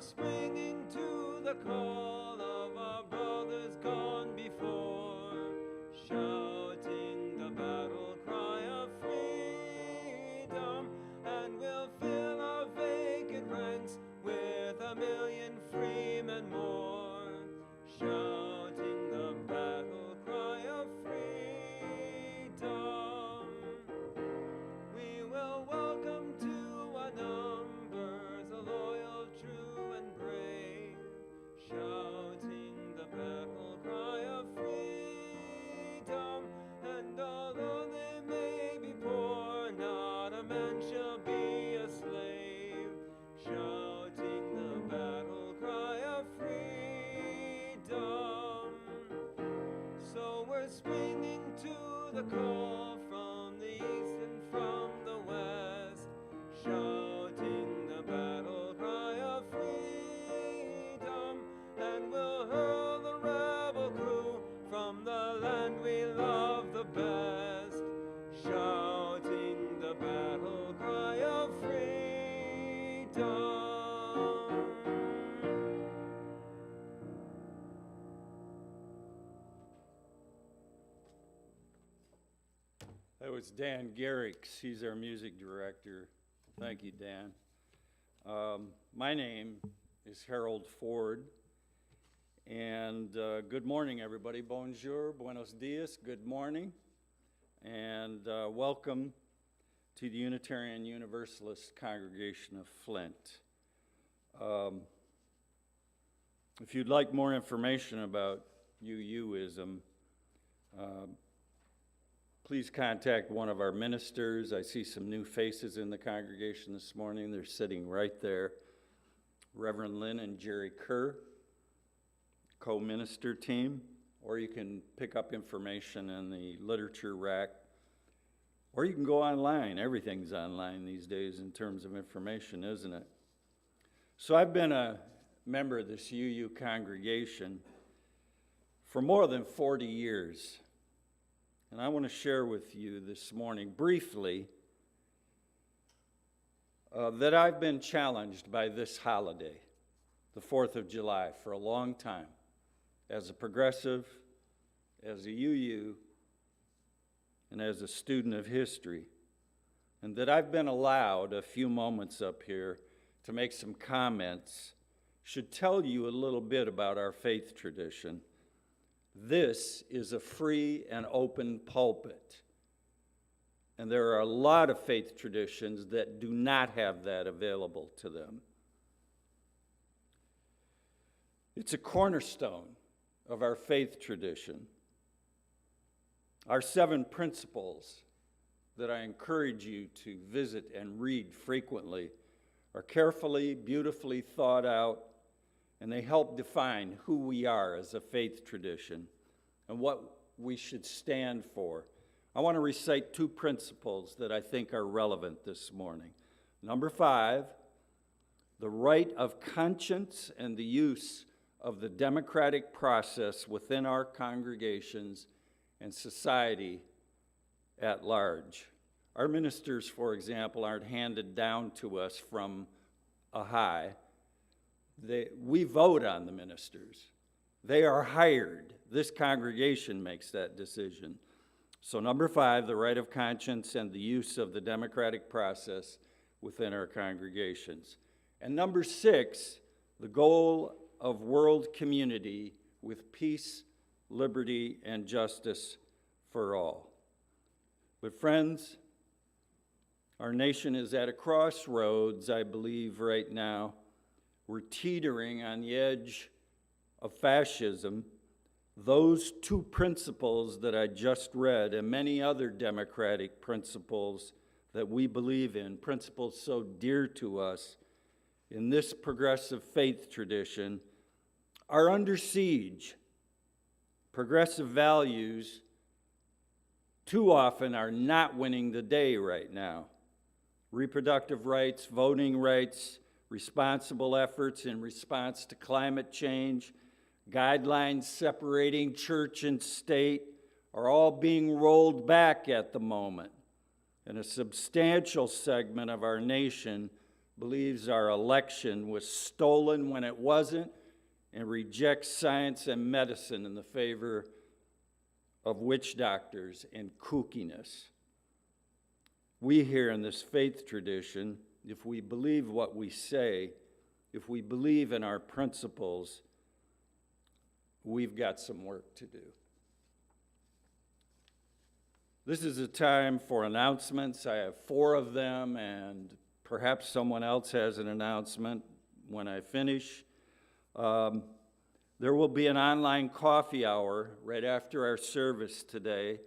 are springing to the call of our brothers gone before, shouting the battle cry of freedom, and we'll fill our vacant ranks with 1,000,000 freemen more, shouting the battle cry of freedom. We will welcome to our numbers the loyal, true, and brave, shouting the battle cry of freedom. And although they may be poor, not a man shall be a slave, shouting the battle cry of freedom. So we're springing to the call from the east and from the west, shouting the battle cry of freedom, and we'll hurl the rebel crew from the land we love the best, shouting the battle cry of freedom. That was Dan Garrix. He's our music director. Thank you, Dan. My name is Harold Ford, and good morning, everybody. Bonjour, buenos dias, good morning, and welcome to the Unitarian Universalist congregation of Flint. If you'd like more information about UUism, please contact one of our ministers. I see some new faces in the congregation this morning. They're sitting right there. Reverend Lynn and Jerry Kerr, co-minister team. Or you can pick up information in the literature rack. Or you can go online. Everything's online these days in terms of information, isn't it? So I've been a member of this UU congregation for more than 40 years. And I want to share with you this morning briefly that I've been challenged by this holiday, the 4th of July, for a long time, as a progressive, as a UU, and as a student of history, and that I've been allowed a few moments up here to make some comments should tell you a little bit about our faith tradition. This is a free and open pulpit. And there are a lot of faith traditions that do not have that available to them. It's a cornerstone of our faith tradition. Our 7 principles that I encourage you to visit and read frequently are carefully, beautifully thought out, and they help define who we are as a faith tradition and what we should stand for. I want to recite 2 principles that I think are relevant this morning. Number 5, the right of conscience and the use of the democratic process within our congregations and society at large. Our ministers, for example, aren't handed down to us from a high. We vote on the ministers. They are hired. This congregation makes that decision. So number 5, the right of conscience and the use of the democratic process within our congregations. And number 6, the goal of world community with peace, liberty, and justice for all. But friends, our nation is at a crossroads, I believe, right now. We're teetering on the edge of fascism. Those 2 principles that I just read and many other democratic principles that we believe in, principles so dear to us in this progressive faith tradition, are under siege. Progressive values too often are not winning the day right now. Reproductive rights, voting rights, responsible efforts in response to climate change, guidelines separating church and state are all being rolled back at the moment. And a substantial segment of our nation believes our election was stolen when it wasn't, and rejects science and medicine in the favor of witch doctors and kookiness. We here in this faith tradition, if we believe what we say, if we believe in our principles, we've got some work to do. This is a time for announcements. I have 4 of them, and perhaps someone else has an announcement when I finish. There will be an online coffee hour right after our service today,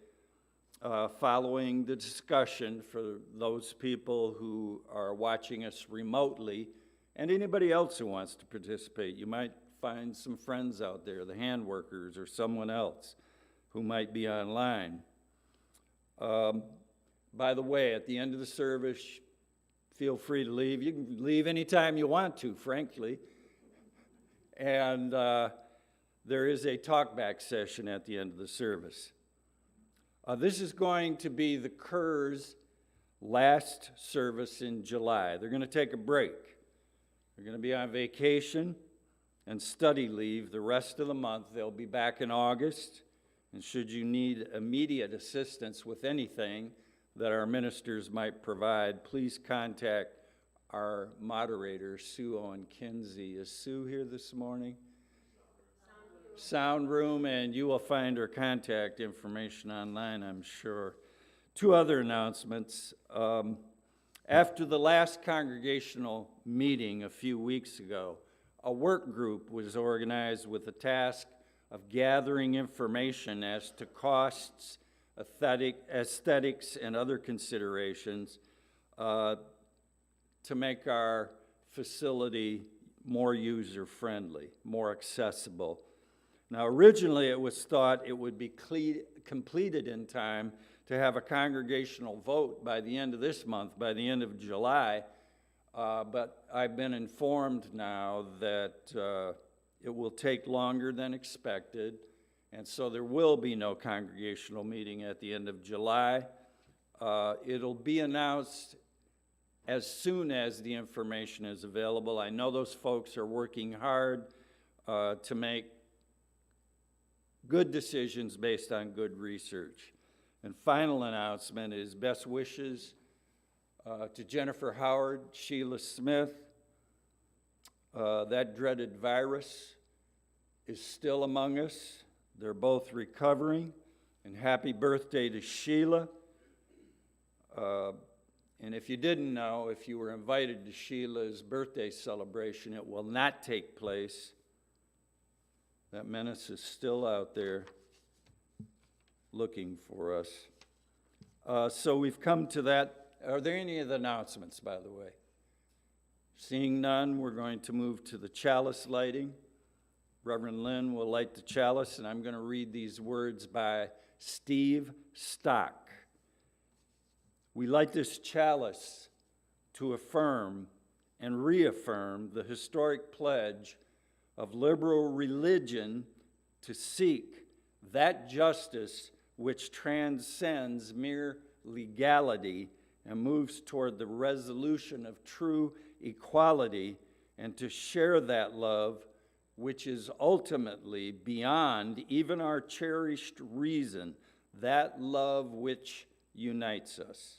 following the discussion for those people who are watching us remotely, and anybody else who wants to participate. You might find some friends out there, the hand workers or someone else who might be online. By the way, at the end of the service, feel free to leave. You can leave anytime you want to, frankly. And there is a talkback session at the end of the service. This is going to be the Kerr's last service in July. They're going to take a break. They're going to be on vacation and study leave the rest of the month. They'll be back in August. And should you need immediate assistance with anything that our ministers might provide, please contact our moderator, Sue Owen Kinsey. Is Sue here this morning? Sound room, and you will find her contact information online, I'm sure. 2 other announcements. After the last congregational meeting a few weeks ago, a work group was organized with the task of gathering information as to costs, aesthetics, and other considerations to make our facility more user-friendly, more accessible. Now, originally it was thought it would be completed in time to have a congregational vote by the end of this month, by the end of July, but I've been informed now that it will take longer than expected, and so there will be no congregational meeting at the end of July. It'll be announced as soon as the information is available. I know those folks are working hard to make good decisions based on good research. And final announcement is best wishes to Jennifer Howard, Sheila Smith. That dreaded virus is still among us. They're both recovering. And happy birthday to Sheila. And if you didn't know, if you were invited to Sheila's birthday celebration, it will not take place. That menace is still out there looking for us. So we've come to that. Are there any other announcements, by the way? Seeing none, we're going to move to the chalice lighting. Reverend Lynn will light the chalice, and I'm going to read these words by Steve Stock. We light this chalice to affirm and reaffirm the historic pledge of liberal religion to seek that justice which transcends mere legality and moves toward the resolution of true equality, and to share that love which is ultimately beyond even our cherished reason, that love which unites us.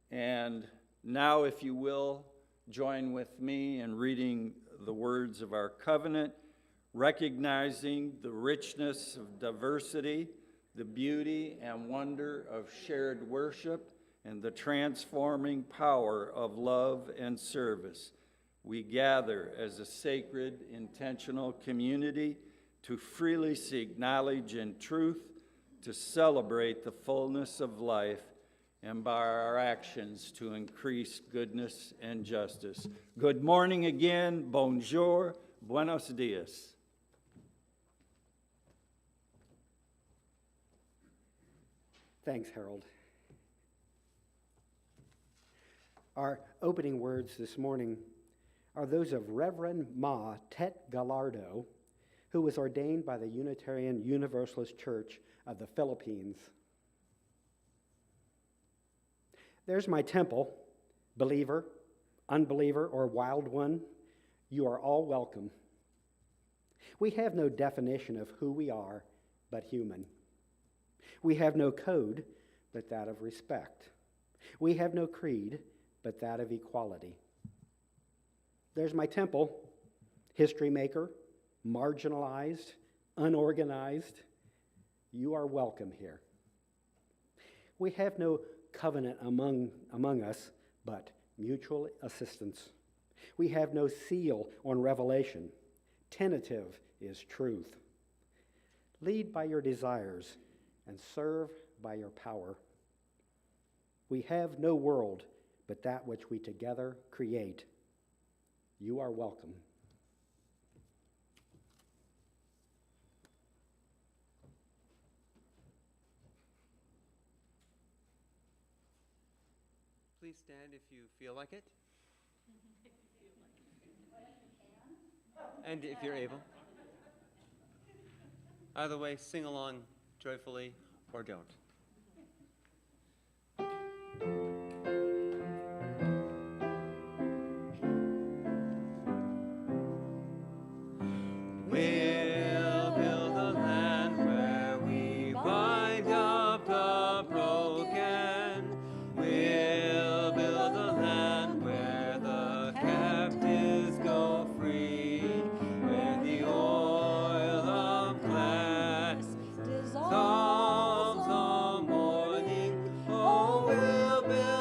And now, if you will, join with me in reading the words of our covenant, recognizing the richness of diversity, the beauty and wonder of shared worship, and the transforming power of love and service. We gather as a sacred, intentional community to freely seek knowledge and truth, to celebrate the fullness of life, and by our actions to increase goodness and justice. Good morning again. Bonjour. Buenos dias. Thanks, Harold. Our opening words this morning are those of Reverend Ma Tet Gallardo, who was ordained by the Unitarian Universalist Church of the Philippines. There's my temple, Believer, unbeliever, or wild one, you are all welcome. We have no definition of who we are but human. We have no code but that of respect. We have no creed but that of equality. There's my temple, history maker, marginalized, unorganized. You are welcome here. We have no covenant among us but mutual assistance. We have no seal on revelation. Tentative is truth. Lead by your desires and serve by your power. We have no world but that which we together create. You are welcome. Please stand if you feel like it. And if you're able. Either way, sing along joyfully or don't. We'll build a land where we bind up the broken. We'll build a land where the captives go free, where the oil of gladness dissolves the morning. Oh, we'll build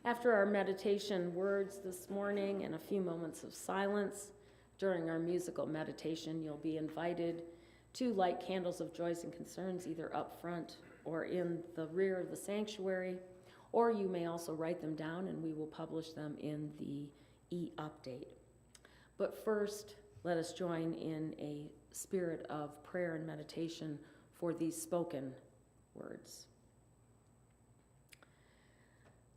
After our meditation words this morning and a few moments of silence during our musical meditation, you'll be invited to light candles of joys and concerns either up front or in the rear of the sanctuary, or you may also write them down and we will publish them in the e-update. But first, let us join in a spirit of prayer and meditation for these spoken words.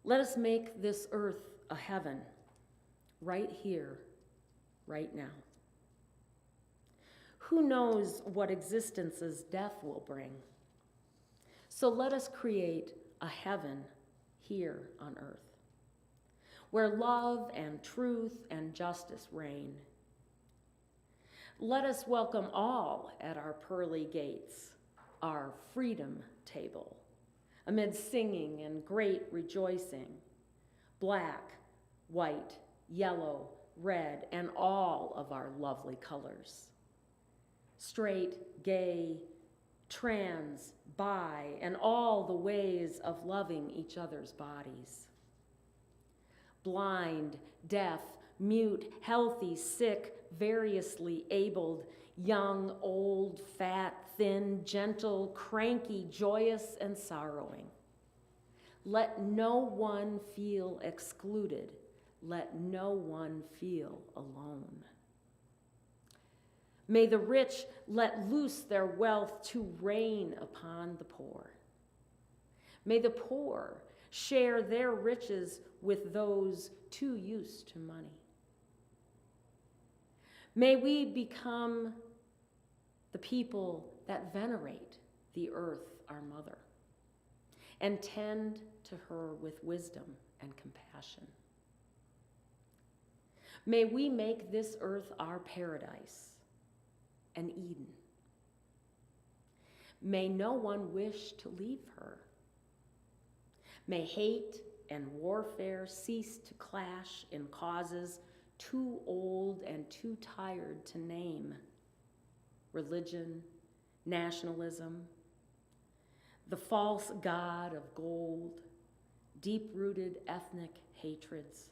Let us make this earth a heaven, right here, right now. Who knows what existence's death will bring? So let us create a heaven here on earth, where love and truth and justice reign. Let us welcome all at our pearly gates, our freedom table, amid singing and great rejoicing, black, white, yellow, red, and all of our lovely colors. Straight, gay, trans, bi, and all the ways of loving each other's bodies. Blind, deaf, mute, healthy, sick, variously abled, young, old, fat, thin, gentle, cranky, joyous, and sorrowing. Let no one feel excluded. Let no one feel alone. May the rich let loose their wealth to rain upon the poor. May the poor share their riches with those too used to money. May we become the people that venerate the earth, our mother, and tend to her with wisdom and compassion. May we make this earth our paradise, an Eden. May no one wish to leave her. May hate and warfare cease to clash in causes too old and too tired to name: religion, nationalism, the false god of gold, deep-rooted ethnic hatreds.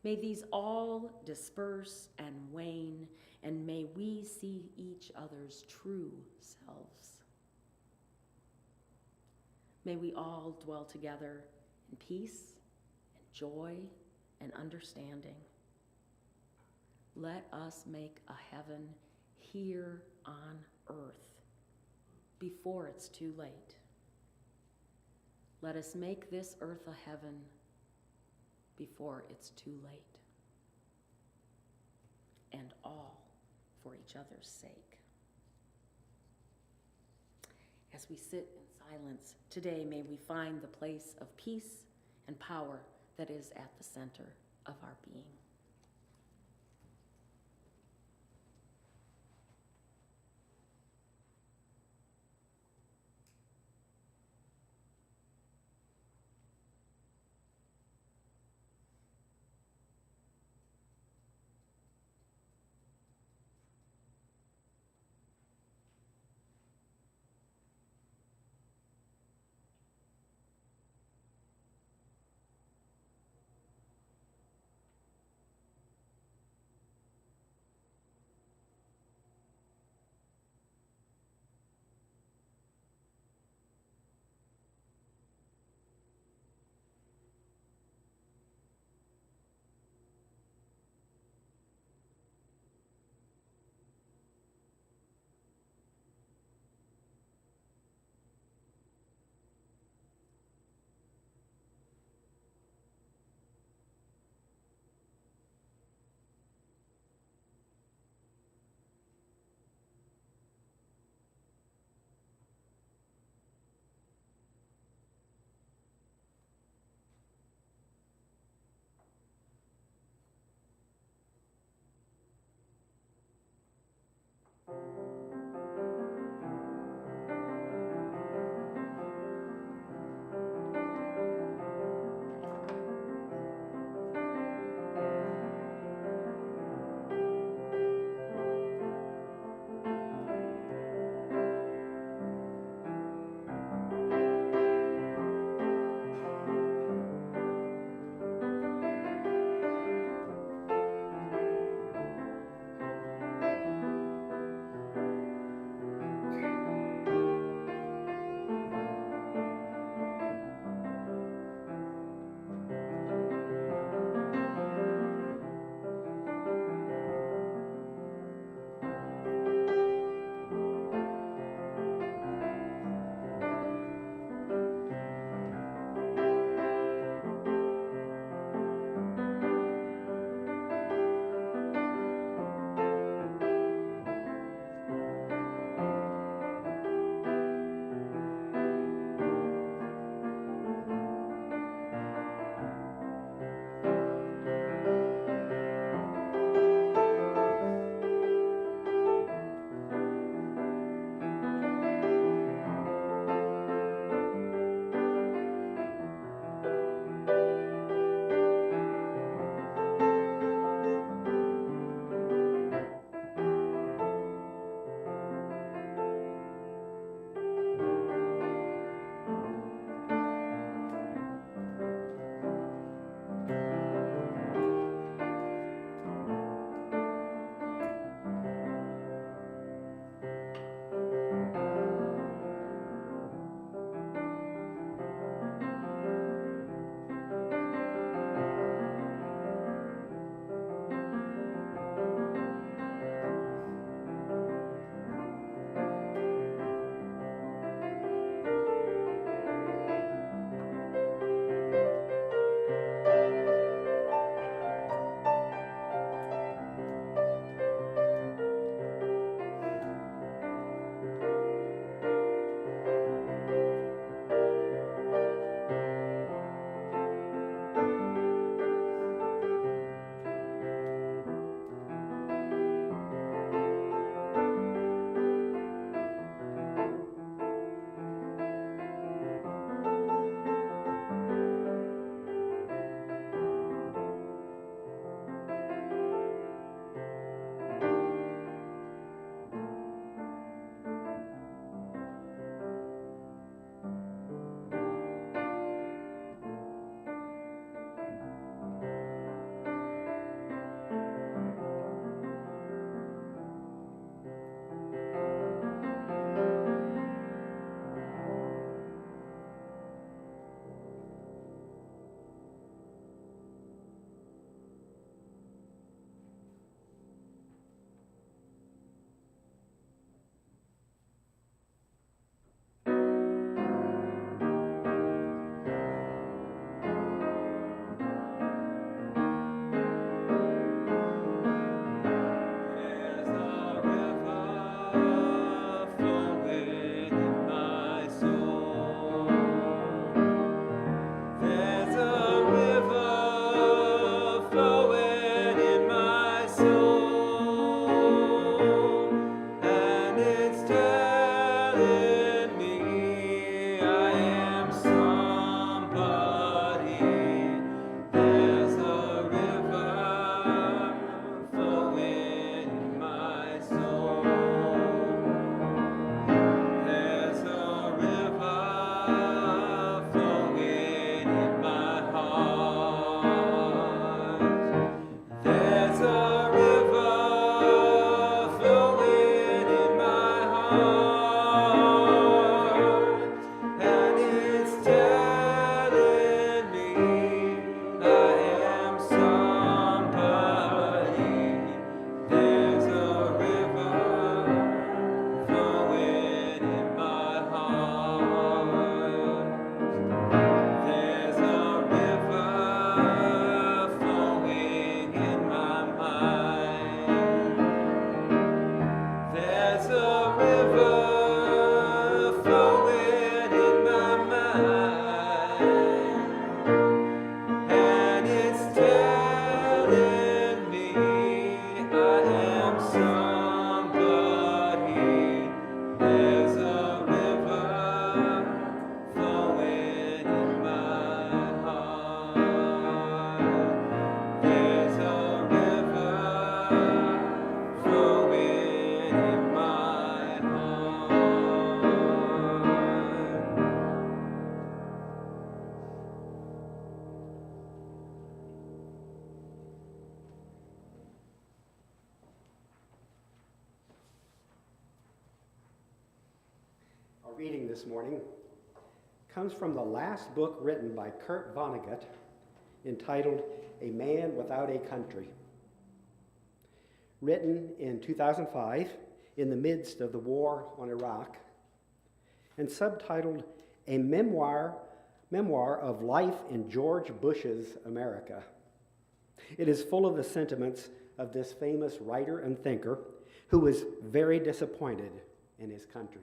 May these all disperse and wane, and may we see each other's true selves. May we all dwell together in peace and joy and understanding. Let us make a heaven here on earth before it's too late. Let us make this earth a heaven before it's too late. And all for each other's sake. As we sit in silence today, may we find the place of peace and power that is at the center of our being. reading this morning comes from the last book written by Kurt Vonnegut entitled A Man Without a Country. Written in 2005 in the midst of the war on Iraq and subtitled A Memoir of Life in George Bush's America. It is full of the sentiments of this famous writer and thinker who was very disappointed in his country.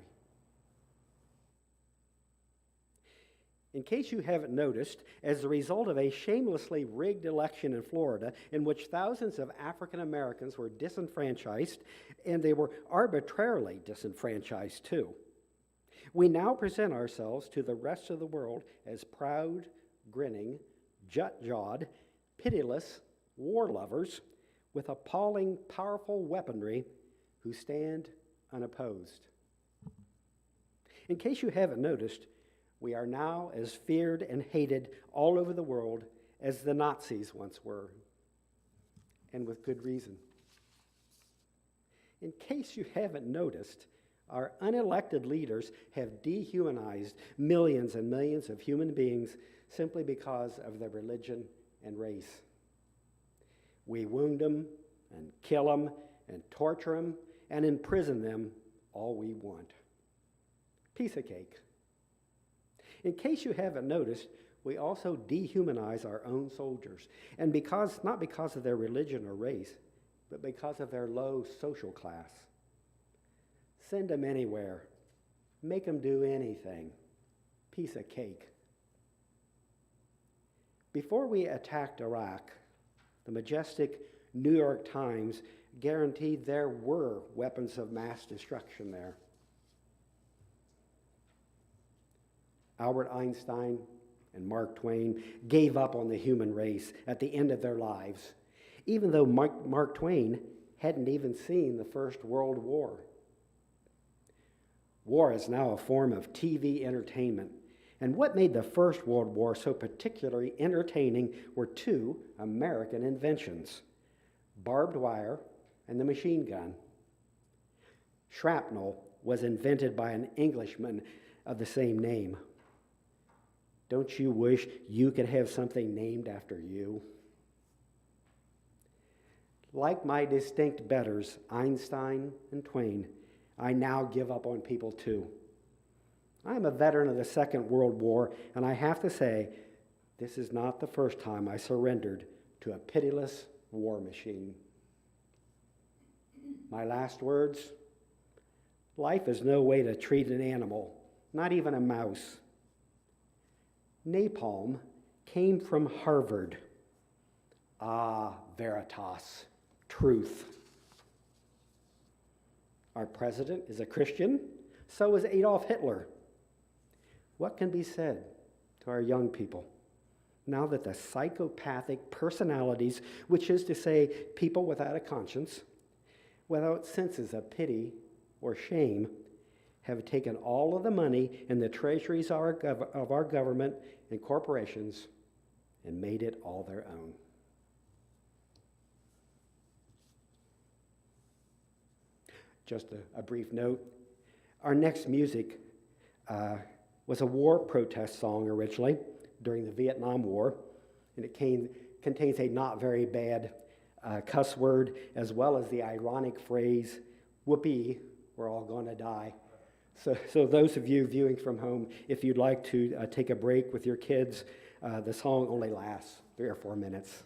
In case you haven't noticed, as a result of a shamelessly rigged election in Florida in which thousands of African Americans were disenfranchised, and they were arbitrarily disenfranchised too, we now present ourselves to the rest of the world as proud, grinning, jut-jawed, pitiless war lovers with appalling, powerful weaponry who stand unopposed. In case you haven't noticed, we are now as feared and hated all over the world as the Nazis once were, and with good reason. In case you haven't noticed, our unelected leaders have dehumanized millions and millions of human beings simply because of their religion and race. We wound them and kill them and torture them and imprison them all we want. Piece of cake. In case you haven't noticed, we also dehumanize our own soldiers, and not because of their religion or race, but because of their low social class. Send them anywhere. Make them do anything. Piece of cake. Before we attacked Iraq, the majestic New York Times guaranteed there were weapons of mass destruction there. Albert Einstein and Mark Twain gave up on the human race at the end of their lives, even though Mark Twain hadn't even seen the First World War. War is now a form of TV entertainment, and what made the First World War so particularly entertaining were two American inventions, barbed wire and the machine gun. Shrapnel was invented by an Englishman of the same name. Don't you wish you could have something named after you? Like my distinct betters, Einstein and Twain, I now give up on people too. I'm a veteran of the Second World War, and I have to say, this is not the first time I surrendered to a pitiless war machine. My last words? Life is no way to treat an animal, not even a mouse. Napalm came from Harvard. Ah, veritas, truth. Our president is a Christian, so is Adolf Hitler. What can be said to our young people now that the psychopathic personalities, which is to say people without a conscience, without senses of pity or shame, have taken all of the money in the treasuries of our government and corporations and made it all their own? Just a brief note. Our next music was a war protest song originally during the Vietnam War, and it contains a not very bad cuss word, as well as the ironic phrase, "Whoopee, we're all gonna die." So those of you viewing from home, if you'd like to take a break with your kids, the song only lasts 3 or 4 minutes.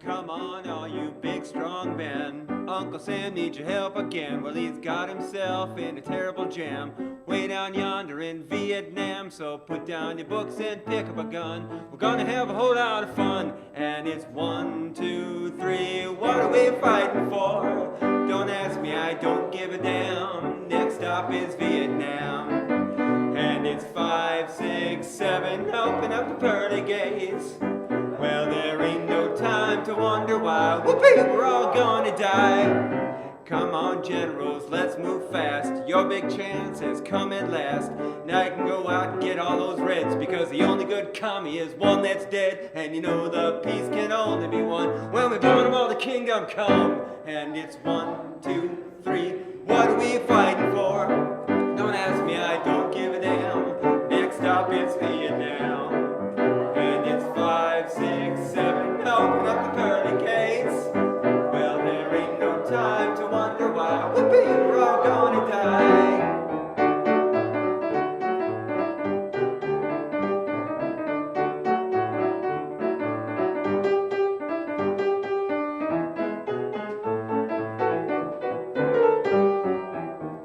Come on, all you big strong men. Uncle Sam needs your help again. Well, he's got himself in a terrible jam way down yonder in Vietnam. So put down your books and pick up a gun. We're gonna have a whole lot of fun. And it's 1, 2, 3. What are we fighting for? Don't ask me, I don't give a damn. Next stop is Vietnam. And it's 5, 6, 7. Open up the pearly gates. Well, there ain't no time to wonder why. Whoopee, we're all gonna die. Come on, generals, let's move fast. Your big chance has come at last. Now you can go out and get all those reds, because the only good commie is one that's dead. And you know the peace can only be won when we burn them all the kingdom come. And it's 1, 2, 3. What are we fighting for? Don't ask me, I don't give a damn. Next stop it's Vietnam. And it's 5, 6, 7. Open up the pearly gates. Well, there ain't no time to wonder why. Whoopee, we're all gonna die.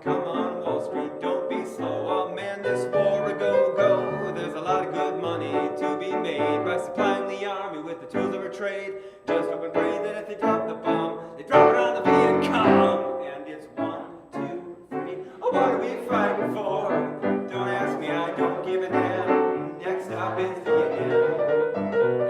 Come on, Wall Street, don't be slow. I'll man this war a go-go. There's a lot of good money to be made by supplying the army with the tools of our trade. Just hope and pray that if they drop the bomb, they drop it on the Viet Cong. And it's 1, 2, 3. Oh, what are we fighting for? Don't ask me, I don't give a damn. Next stop is Vietnam.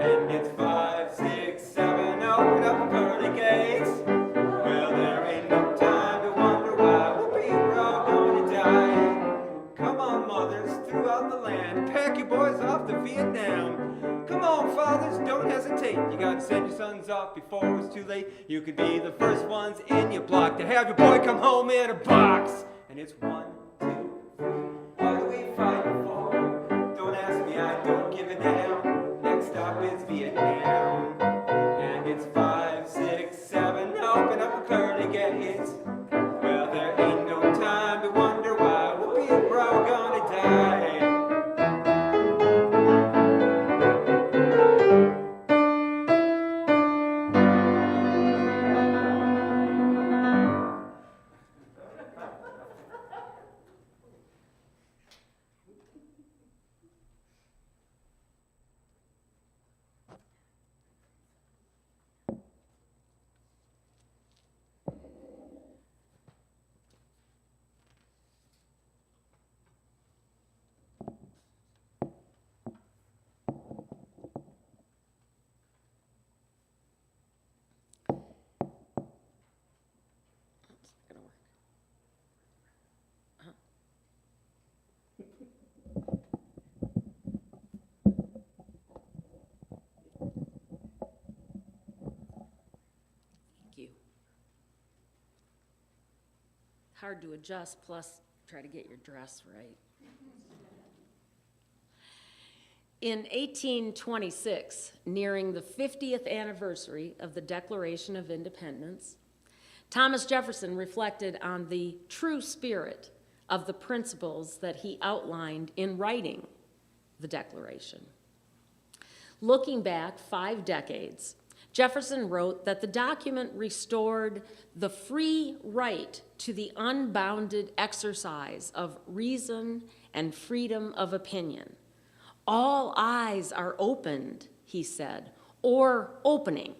And it's 5, 6, 7. Open up the pearly gates. Well, there ain't no time to wonder why. Whoopee, we're all gonna die. Come on, mothers, throughout the land, pack your boys off to Vietnam. Come on, fathers, don't hesitate. You gotta send your sons off before it's too late. You could be the first ones in your block to have your boy come home in a box. And it's 1, 2, 3. What are we fighting for? Don't ask me, I don't give a damn. Next stop is Vietnam. And it's 5, 6, 7. Open up the pearly gates. Well, there ain't no time to wonder why. Whoopee, we're all gonna die. Hard to adjust, plus try to get your dress right. In 1826, nearing the 50th anniversary of the Declaration of Independence, Thomas Jefferson reflected on the true spirit of the principles that he outlined in writing the Declaration. Looking back 5 decades, Jefferson wrote that the document restored the free right to the unbounded exercise of reason and freedom of opinion. All eyes are opened, he said, or opening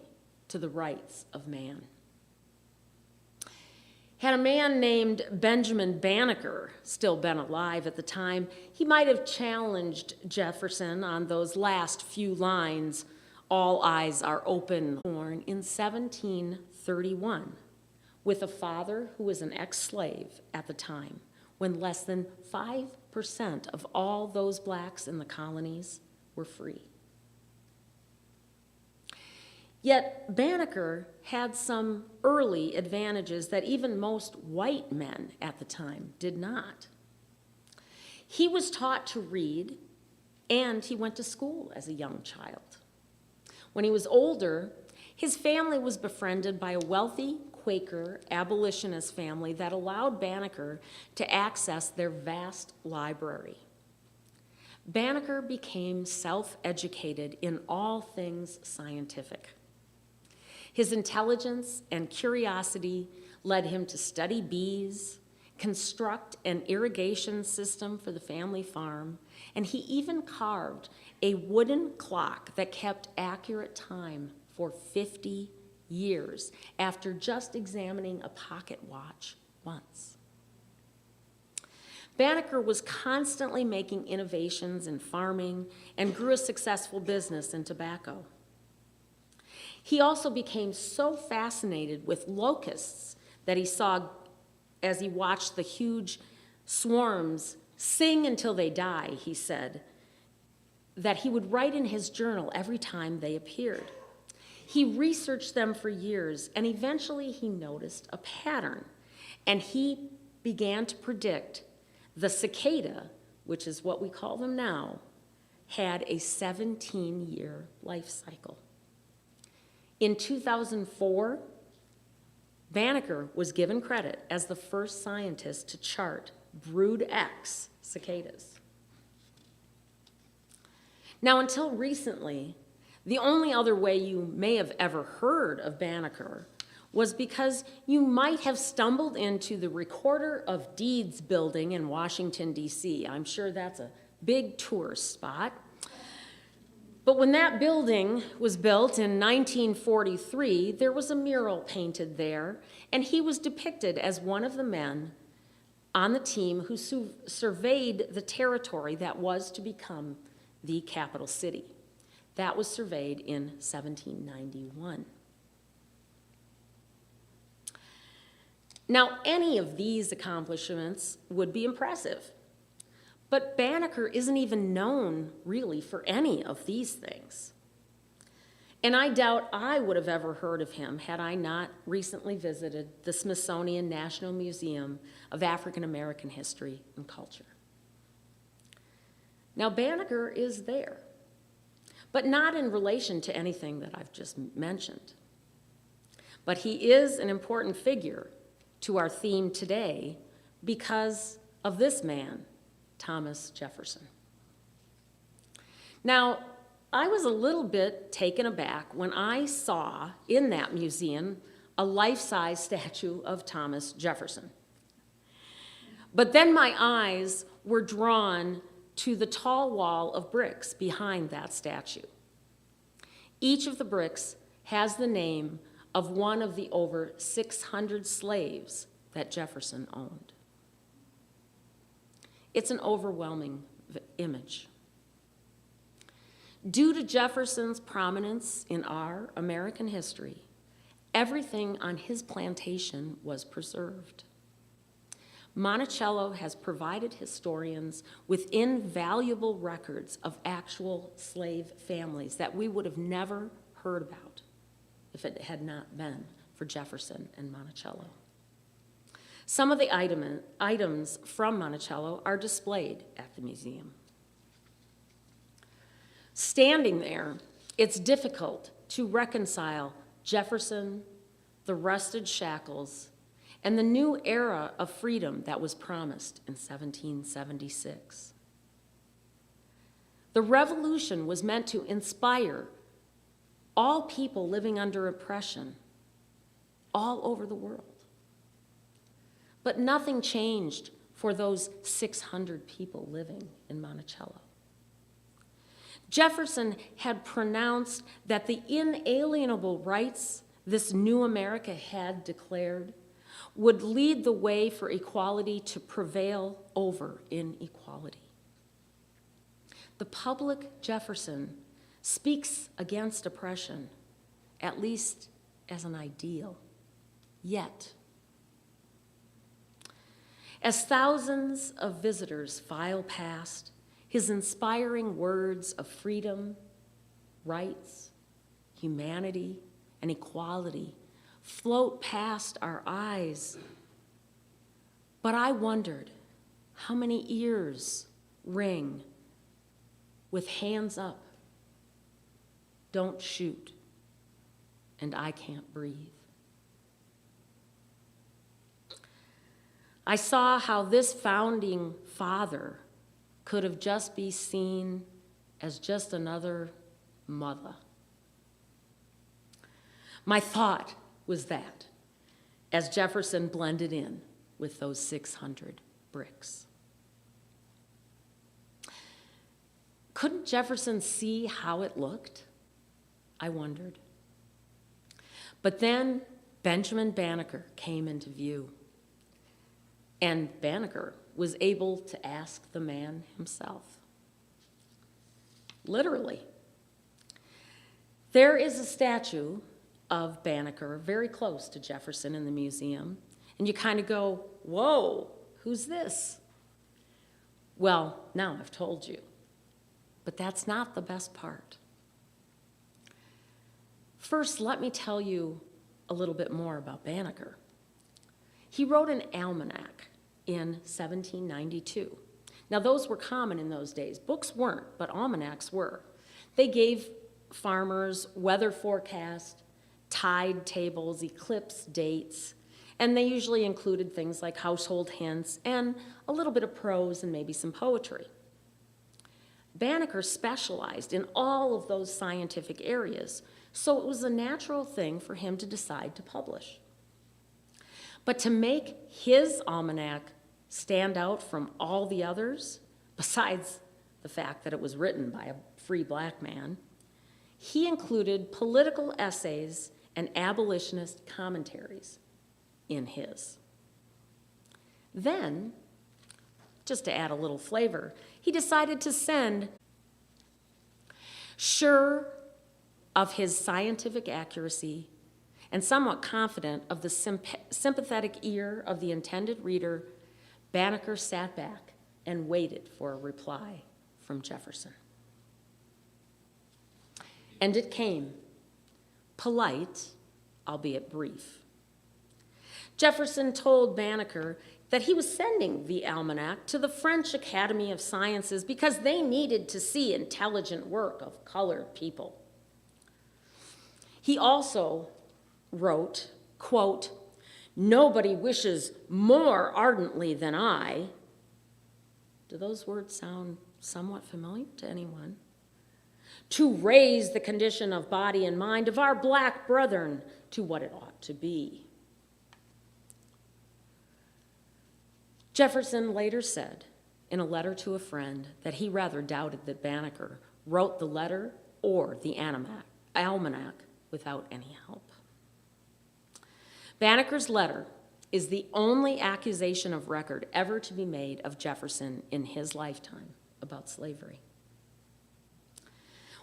to the rights of man. Had a man named Benjamin Banneker still been alive at the time, he might have challenged Jefferson on those last few lines, all eyes are open, born in 1731, with a father who was an ex-slave at the time, when less than 5% of all those blacks in the colonies were free. Yet Banneker had some early advantages that even most white men at the time did not. He was taught to read, and he went to school as a young child. When he was older, his family was befriended by a wealthy Quaker abolitionist family that allowed Banneker to access their vast library. Banneker became self-educated in all things scientific. His intelligence and curiosity led him to study bees, construct an irrigation system for the family farm, and he even carved a wooden clock that kept accurate time for 50 years after just examining a pocket watch once. Banneker was constantly making innovations in farming and grew a successful business in tobacco. He also became so fascinated with locusts that he saw as he watched the huge swarms sing until they die, he said, that he would write in his journal every time they appeared. He researched them for years, and eventually he noticed a pattern, and he began to predict the cicada, which is what we call them now, had a 17-year life cycle. In 2004, Banneker was given credit as the first scientist to chart brood X cicadas. Now, until recently, the only other way you may have ever heard of Banneker was because you might have stumbled into the Recorder of Deeds building in Washington, D.C. I'm sure that's a big tourist spot. But when that building was built in 1943, there was a mural painted there, and he was depicted as one of the men on the team who surveyed the territory that was to become the capital city. That was surveyed in 1791. Now, any of these accomplishments would be impressive, but Banneker isn't even known, really, for any of these things. And I doubt I would have ever heard of him had I not recently visited the Smithsonian National Museum of African American History and Culture. Now, Banneker is there, but not in relation to anything that I've just mentioned. But he is an important figure to our theme today because of this man, Thomas Jefferson. Now, I was a little bit taken aback when I saw in that museum a life-size statue of Thomas Jefferson. But then my eyes were drawn to the tall wall of bricks behind that statue. Each of the bricks has the name of one of the over 600 slaves that Jefferson owned. It's an overwhelming image. Due to Jefferson's prominence in our American history, everything on his plantation was preserved. Monticello has provided historians with invaluable records of actual slave families that we would have never heard about if it had not been for Jefferson and Monticello. Some of the items from Monticello are displayed at the museum. Standing there, it's difficult to reconcile Jefferson, the rusted shackles, and the new era of freedom that was promised in 1776. The revolution was meant to inspire all people living under oppression all over the world. But nothing changed for those 600 people living in Monticello. Jefferson had pronounced that the inalienable rights this new America had declared would lead the way for equality to prevail over inequality. The public Jefferson speaks against oppression, at least as an ideal, yet. As thousands of visitors file past, his inspiring words of freedom, rights, humanity, and equality float past our eyes. But I wondered how many ears ring with hands up, don't shoot, and I can't breathe. I saw how this founding father could have just been seen as just another mother. My thought was that as Jefferson blended in with those 600 bricks. Couldn't Jefferson see how it looked? I wondered. But then Benjamin Banneker came into view, and Banneker was able to ask the man himself. Literally. There is a statue of Banneker very close to Jefferson in the museum, And you kind of go, whoa, who's this? Well, now I've told you. But that's not the best part. First, let me tell you a little bit more about Banneker. He wrote an almanac in 1792. Now, those were common in those days. Books weren't, but almanacs were. They gave farmers weather forecast, tide tables, eclipse dates, and they usually included things like household hints and a little bit of prose and maybe some poetry. Banneker specialized in all of those scientific areas, so it was a natural thing for him to decide to publish. But to make his almanac stand out from all the others, besides the fact that it was written by a free black man, he included political essays and abolitionist commentaries in his. Then, just to add a little flavor, he decided to send, sure of his scientific accuracy and somewhat confident of the sympathetic ear of the intended reader, Banneker sat back and waited for a reply from Jefferson. And it came, polite, albeit brief. Jefferson told Banneker that he was sending the almanac to the French Academy of Sciences because they needed to see intelligent work of colored people. He also wrote, quote, "Nobody wishes more ardently than I." Do those words sound somewhat familiar to anyone? "To raise the condition of body and mind of our black brethren to what it ought to be." Jefferson later said in a letter to a friend that he rather doubted that Banneker wrote the letter or the almanac without any help. Banneker's letter is the only accusation of record ever to be made of Jefferson in his lifetime about slavery.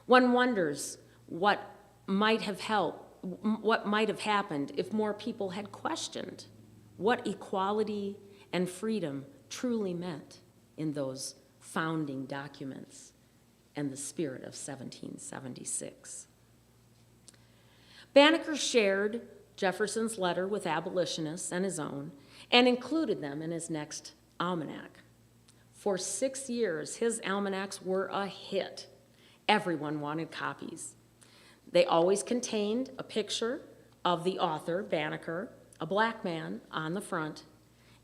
One wonders what might have happened if more people had questioned what equality and freedom truly meant in those founding documents and the spirit of 1776. Banneker shared Jefferson's letter with abolitionists and his own, and included them in his next almanac. For 6 years, his almanacs were a hit. Everyone wanted copies. They always contained a picture of the author, Banneker, a black man, on the front,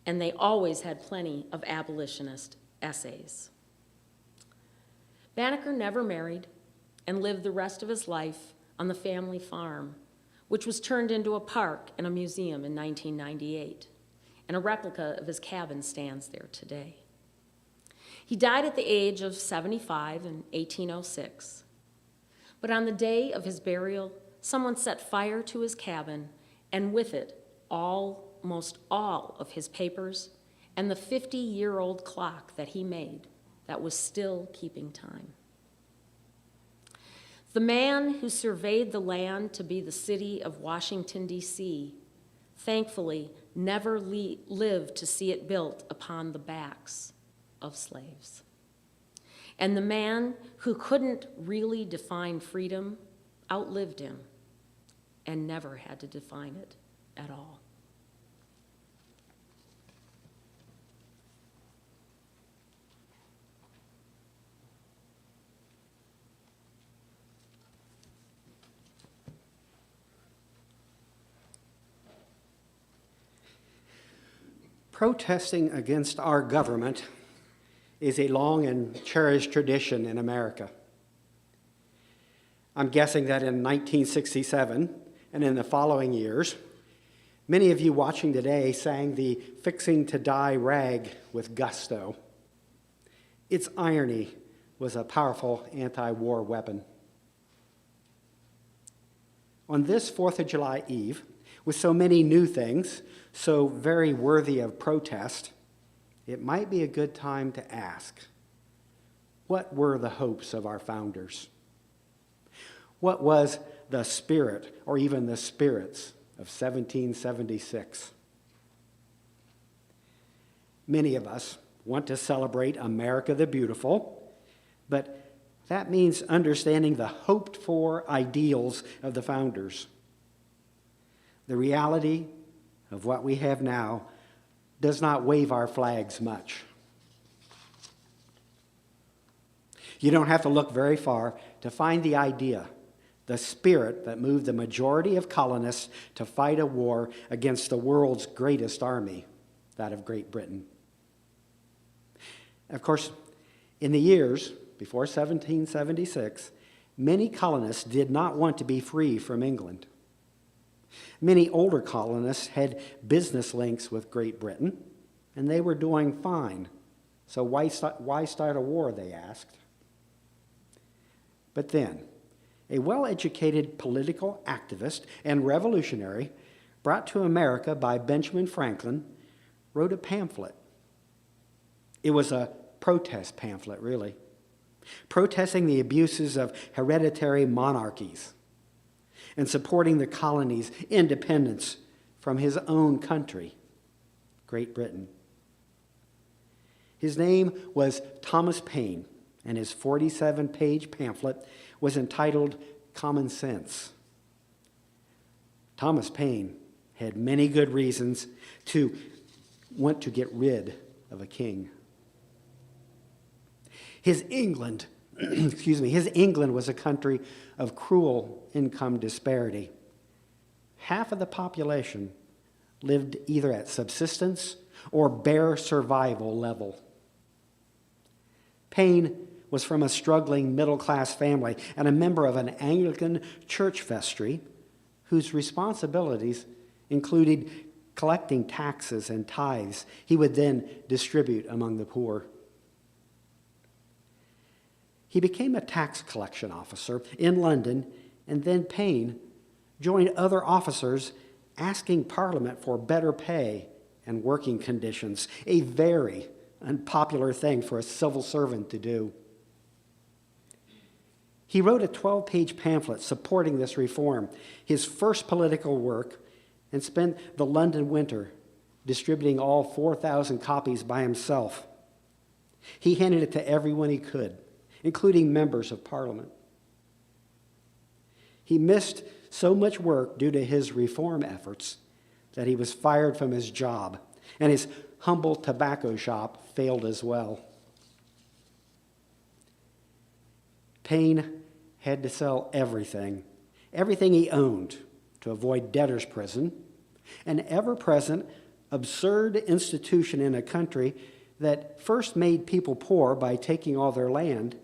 and they always had plenty of abolitionist essays. Banneker never married and lived the rest of his life on the family farm, which was turned into a park and a museum in 1998, and a replica of his cabin stands there today. He died at the age of 75 in 1806, but on the day of his burial, someone set fire to his cabin, and with it, almost all of his papers and the 50-year-old clock that he made that was still keeping time. The man who surveyed the land to be the city of Washington, D.C., thankfully never lived to see it built upon the backs of slaves. And the man who couldn't really define freedom outlived him and never had to define it at all. Protesting against our government is a long and cherished tradition in America. I'm guessing that in 1967 and in the following years, many of you watching today sang the "Fixing to Die" rag with gusto. Its irony was a powerful anti-war weapon. On this 4th of July Eve, with so many new things, so very worthy of protest, it might be a good time to ask, what were the hopes of our founders? What was the spirit, or even the spirits, of 1776? Many of us want to celebrate America the Beautiful, but that means understanding the hoped-for ideals of the founders. The reality of what we have now does not wave our flags much. You don't have to look very far to find the idea, the spirit that moved the majority of colonists to fight a war against the world's greatest army, that of Great Britain. Of course, in the years before 1776, many colonists did not want to be free from England. Many older colonists had business links with Great Britain, and they were doing fine. So why start a war, they asked. But then, a well-educated political activist and revolutionary brought to America by Benjamin Franklin wrote a pamphlet. It was a protest pamphlet, really, protesting the abuses of hereditary monarchies and supporting the colony's independence from his own country, Great Britain. His name was Thomas Paine, and his 47-page pamphlet was entitled Common Sense. Thomas Paine had many good reasons to want to get rid of a king. His England, his England was a country of cruel income disparity. Half of the population lived either at subsistence or bare survival level. Paine was from a struggling middle-class family and a member of an Anglican church vestry whose responsibilities included collecting taxes and tithes he would then distribute among the poor. He became a tax collection officer in London, and then Paine joined other officers asking Parliament for better pay and working conditions, a very unpopular thing for a civil servant to do. He wrote a 12-page pamphlet supporting this reform, his first political work, and spent the London winter distributing all 4,000 copies by himself. He handed it to everyone he could, including members of Parliament. He missed so much work due to his reform efforts that he was fired from his job, and his humble tobacco shop failed as well. Paine had to sell everything he owned to avoid debtor's prison, an ever-present, absurd institution in a country that first made people poor by taking all their land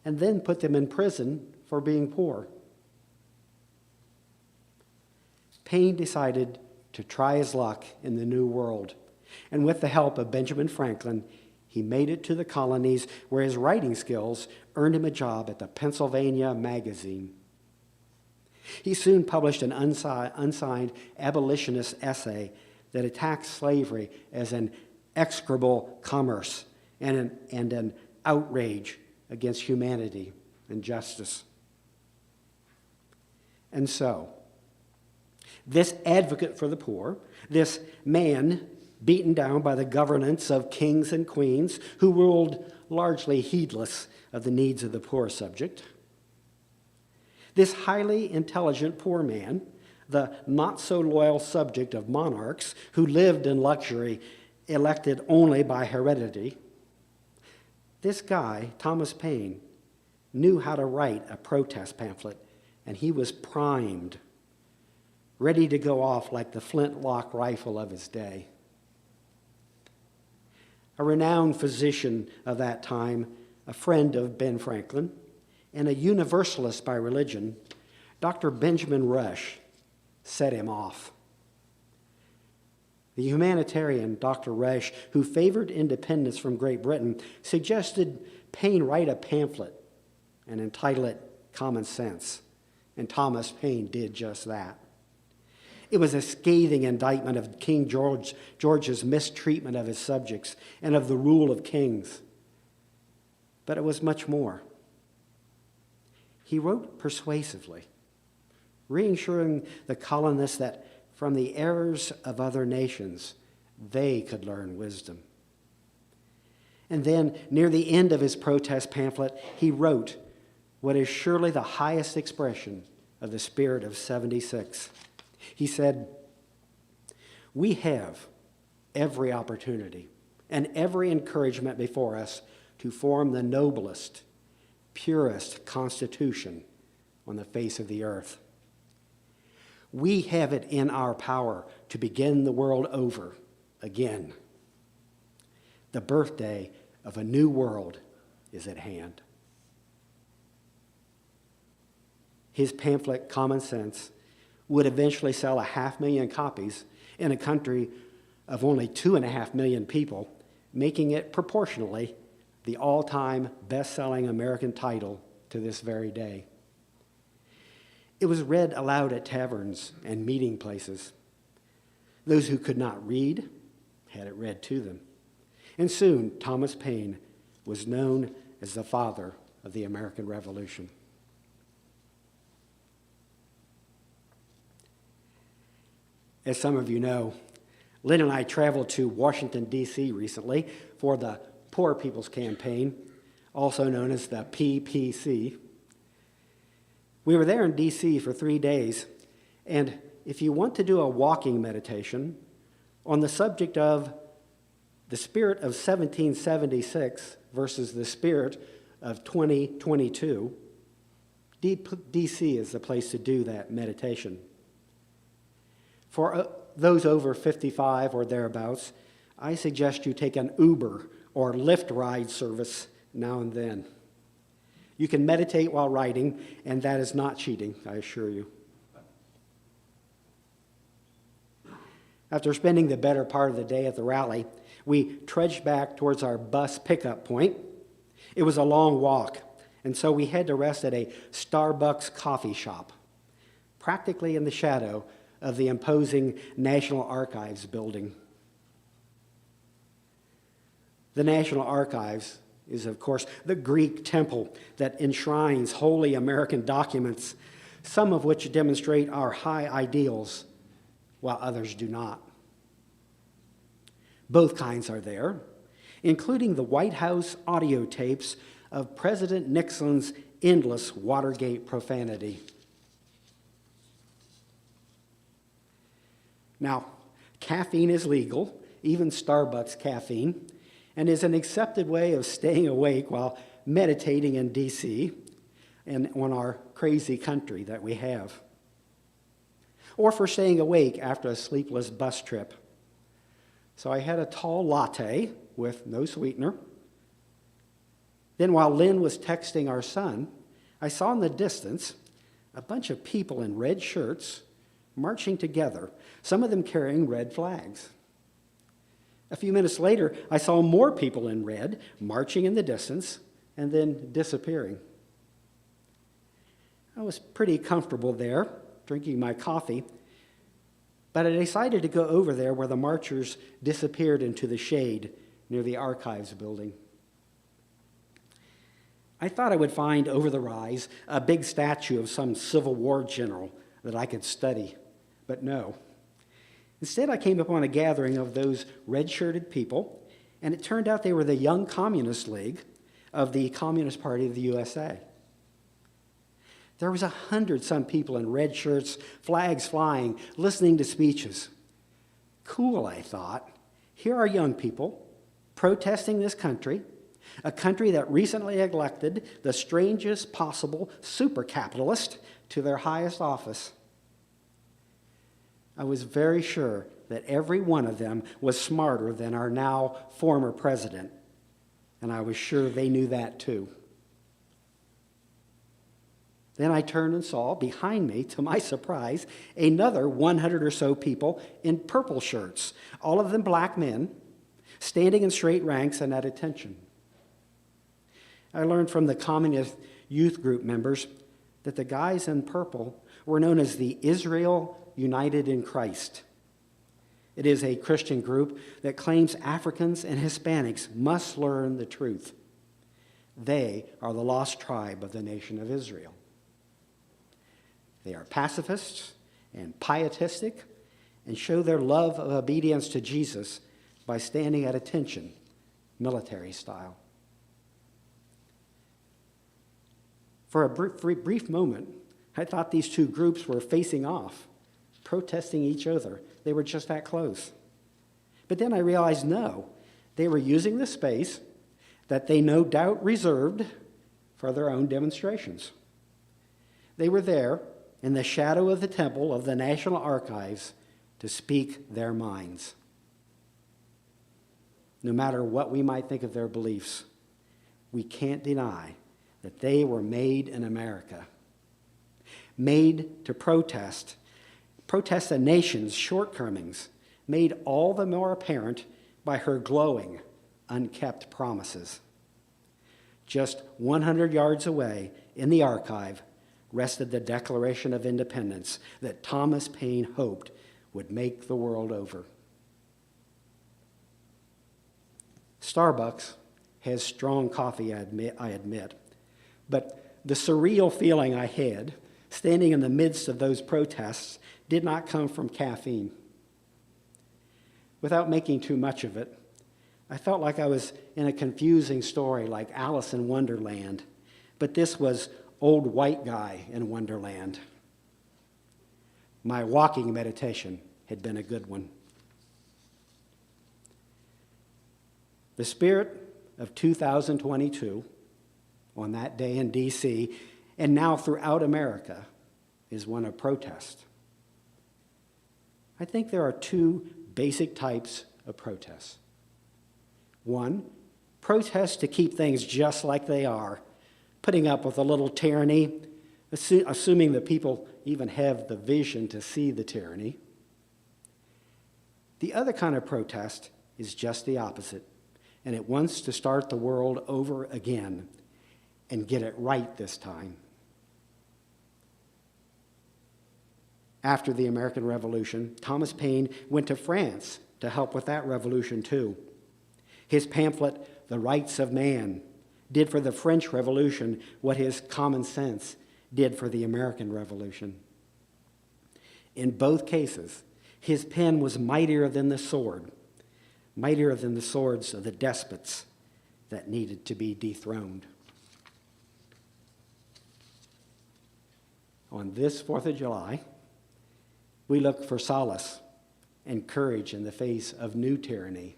and then put them in prison for being poor. Paine decided to try his luck in the New World, and with the help of Benjamin Franklin, he made it to the colonies where his writing skills earned him a job at the Pennsylvania Magazine. He soon published an unsigned abolitionist essay that attacked slavery as an execrable commerce and an outrage against humanity and justice. And so, this advocate for the poor, this man beaten down by the governance of kings and queens who ruled largely heedless of the needs of the poor subject, this highly intelligent poor man, the not-so-loyal subject of monarchs who lived in luxury, elected only by heredity, this guy, Thomas Paine, knew how to write a protest pamphlet, and he was primed, ready to go off like the flintlock rifle of his day. A renowned physician of that time, a friend of Ben Franklin, and a Universalist by religion, Dr. Benjamin Rush, set him off. The humanitarian Dr. Rush, who favored independence from Great Britain, suggested Paine write a pamphlet and entitle it Common Sense, and Thomas Paine did just that. It was a scathing indictment of King George's mistreatment of his subjects and of the rule of kings. But it was much more. He wrote persuasively, reassuring the colonists that from the errors of other nations, they could learn wisdom. And then, near the end of his protest pamphlet, he wrote what is surely the highest expression of the spirit of 76. He said, "We have every opportunity and every encouragement before us to form the noblest, purest constitution on the face of the earth. We have it in our power to begin the world over again. The birthday of a new world is at hand." His pamphlet, Common Sense, would eventually sell 500,000 copies in a country of only 2.5 million people, making it proportionally the all-time best-selling American title to this very day. It was read aloud at taverns and meeting places. Those who could not read had it read to them. And soon, Thomas Paine was known as the father of the American Revolution. As some of you know, Lynn and I traveled to Washington, D.C. recently for the Poor People's Campaign, also known as the PPC. We were there in D.C. for 3 days, and if you want to do a walking meditation on the subject of the spirit of 1776 versus the spirit of 2022, D.C. is the place to do that meditation. For those over 55 or thereabouts, I suggest you take an Uber or Lyft ride service now and then. You can meditate while riding, and that is not cheating, I assure you. After spending the better part of the day at the rally, we trudged back towards our bus pickup point. It was a long walk, and so we had to rest at a Starbucks coffee shop, practically in the shadow of the imposing National Archives building. The National Archives is, of course, the Greek temple that enshrines holy American documents, some of which demonstrate our high ideals, while others do not. Both kinds are there, including the White House audio tapes of President Nixon's endless Watergate profanity. Now, caffeine is legal, even Starbucks caffeine, and is an accepted way of staying awake while meditating in D.C. and on our crazy country that we have, or for staying awake after a sleepless bus trip. So I had a tall latte with no sweetener. Then while Lynn was texting our son, I saw in the distance a bunch of people in red shirts marching together, some of them carrying red flags. A few minutes later, I saw more people in red marching in the distance and then disappearing. I was pretty comfortable there, drinking my coffee, but I decided to go over there where the marchers disappeared into the shade near the Archives building. I thought I would find over the rise a big statue of some Civil War general that I could study, but no. Instead, I came upon a gathering of those red-shirted people, and it turned out they were the Young Communist League of the Communist Party of the USA. There was 100-some people in red shirts, flags flying, listening to speeches. Cool, I thought. Here are young people protesting this country, a country that recently elected the strangest possible super capitalist to their highest office. I was very sure that every one of them was smarter than our now former president, and I was sure they knew that too. Then I turned and saw behind me, to my surprise, another 100 or so people in purple shirts, all of them black men, standing in straight ranks and at attention. I learned from the communist youth group members that the guys in purple were known as the Israel United in Christ. It is a Christian group that claims Africans and Hispanics must learn the truth. They are the lost tribe of the nation of Israel. They are pacifists and pietistic and show their love of obedience to Jesus by standing at attention military style. For a brief moment, I thought these two groups were facing off, protesting each other. They were just that close. But then I realized, no, they were using the space that they no doubt reserved for their own demonstrations. They were there in the shadow of the temple of the National Archives to speak their minds. No matter what we might think of their beliefs, we can't deny that they were made in America, made to protest a nation's shortcomings, made all the more apparent by her glowing, unkept promises. Just 100 yards away in the archive rested the Declaration of Independence that Thomas Paine hoped would make the world over. Starbucks has strong coffee, I admit, but the surreal feeling I had standing in the midst of those protests did not come from caffeine. Without making too much of it, I felt like I was in a confusing story like Alice in Wonderland, but this was Old White Guy in Wonderland. My walking meditation had been a good one. The spirit of 2022, on that day in D.C., and now throughout America, is one of protest. I think there are two basic types of protests. One, protests to keep things just like they are, putting up with a little tyranny, assuming that people even have the vision to see the tyranny. The other kind of protest is just the opposite, and it wants to start the world over again and get it right this time. After the American Revolution, Thomas Paine went to France to help with that revolution too. His pamphlet, The Rights of Man, did for the French Revolution what his Common Sense did for the American Revolution. In both cases, his pen was mightier than the sword, mightier than the swords of the despots that needed to be dethroned. On this 4th of July, we look for solace and courage in the face of new tyranny.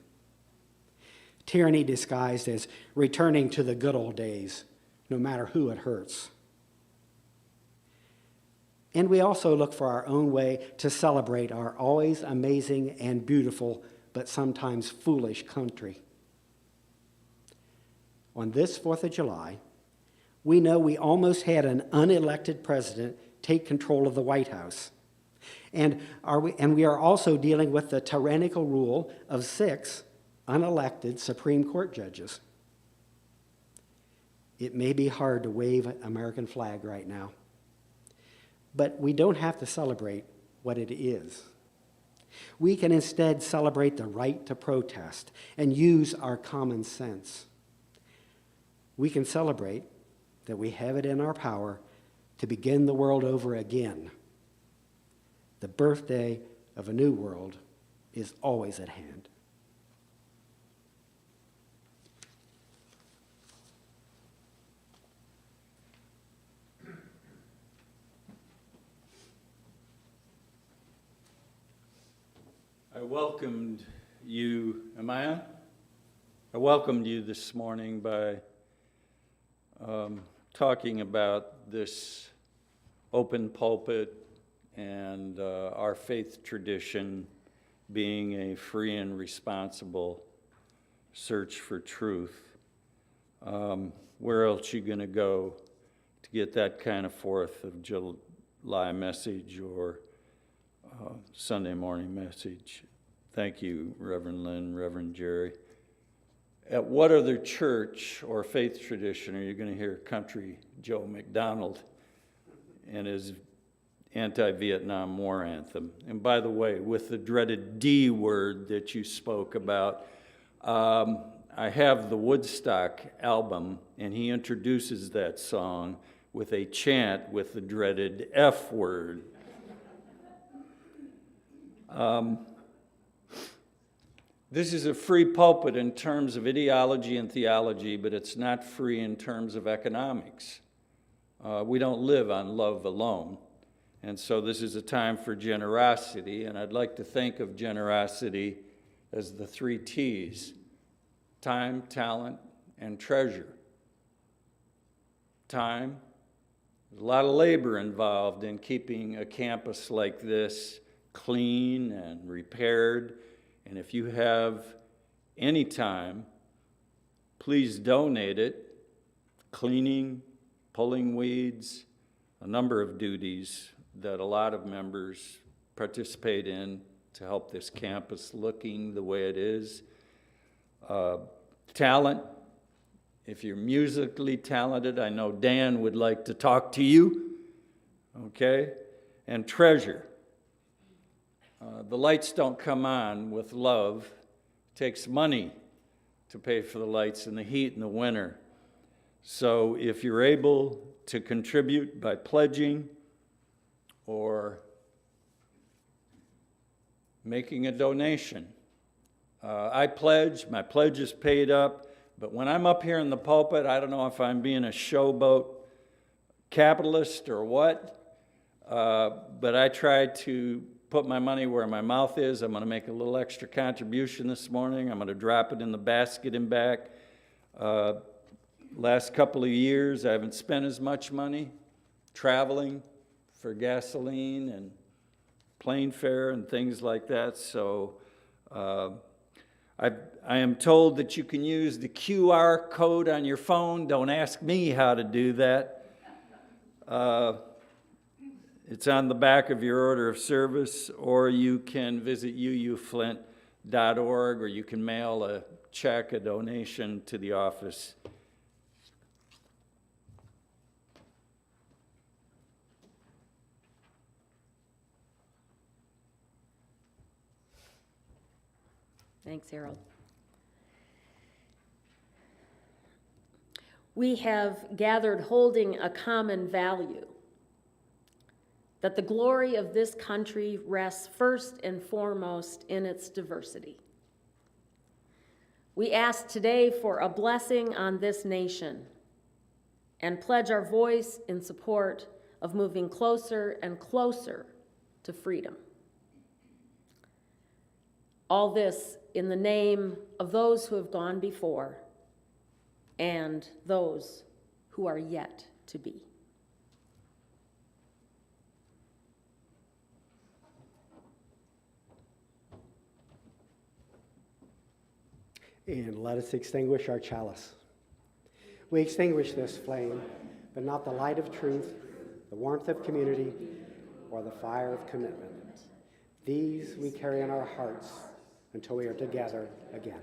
Tyranny disguised as returning to the good old days, no matter who it hurts. And we also look for our own way to celebrate our always amazing and beautiful, but sometimes foolish country. On this 4th of July, we know we almost had an unelected president take control of the White House. And we are also dealing with the tyrannical rule of 6 unelected Supreme Court judges. It may be hard to wave an American flag right now, but we don't have to celebrate what it is. We can instead celebrate the right to protest and use our common sense. We can celebrate that we have it in our power to begin the world over again. The birthday of a new world is always at hand. I welcomed you, am I on? I welcomed you this morning by talking about this open pulpit and our faith tradition being a free and responsible search for truth. Where else you going to go to get that kind of 4th of July message or Sunday morning message? Thank you, Reverend Lynn, Reverend Jerry. At what other church or faith tradition are you going to hear Country Joe McDonald and his anti-Vietnam War anthem? And by the way, with the dreaded D word that you spoke about, I have the Woodstock album, and he introduces that song with a chant with the dreaded F word. This is a free pulpit in terms of ideology and theology, but it's not free in terms of economics. We don't live on love alone. And so this is a time for generosity, and I'd like to think of generosity as the 3 T's: time, talent, and treasure. Time. There's a lot of labor involved in keeping a campus like this clean and repaired. And if you have any time, please donate it. Cleaning, pulling weeds, a number of duties that a lot of members participate in to help this campus looking the way it is. Talent. If you're musically talented, I know Dan would like to talk to you, okay? And treasure. The lights don't come on with love. It takes money to pay for the lights and the heat in the winter. So if you're able to contribute by pledging or making a donation. I pledge, my pledge is paid up. But when I'm up here in the pulpit, I don't know if I'm being a showboat capitalist or what, but I try to put my money where my mouth is. I'm going to make a little extra contribution this morning. I'm going to drop it in the basket and back. Last couple of years, I haven't spent as much money traveling for gasoline and plane fare and things like that. So I am told that you can use the QR code on your phone. Don't ask me how to do that. It's on the back of your order of service, or you can visit uuflint.org, or you can mail a check, a donation to the office. Thanks, Harold. We have gathered holding a common value, that the glory of this country rests first and foremost in its diversity. We ask today for a blessing on this nation and pledge our voice in support of moving closer and closer to freedom. All this in the name of those who have gone before and those who are yet to be. And let us extinguish our chalice. We extinguish this flame, but not the light of truth, the warmth of community, or the fire of commitment. These we carry in our hearts until we are together again.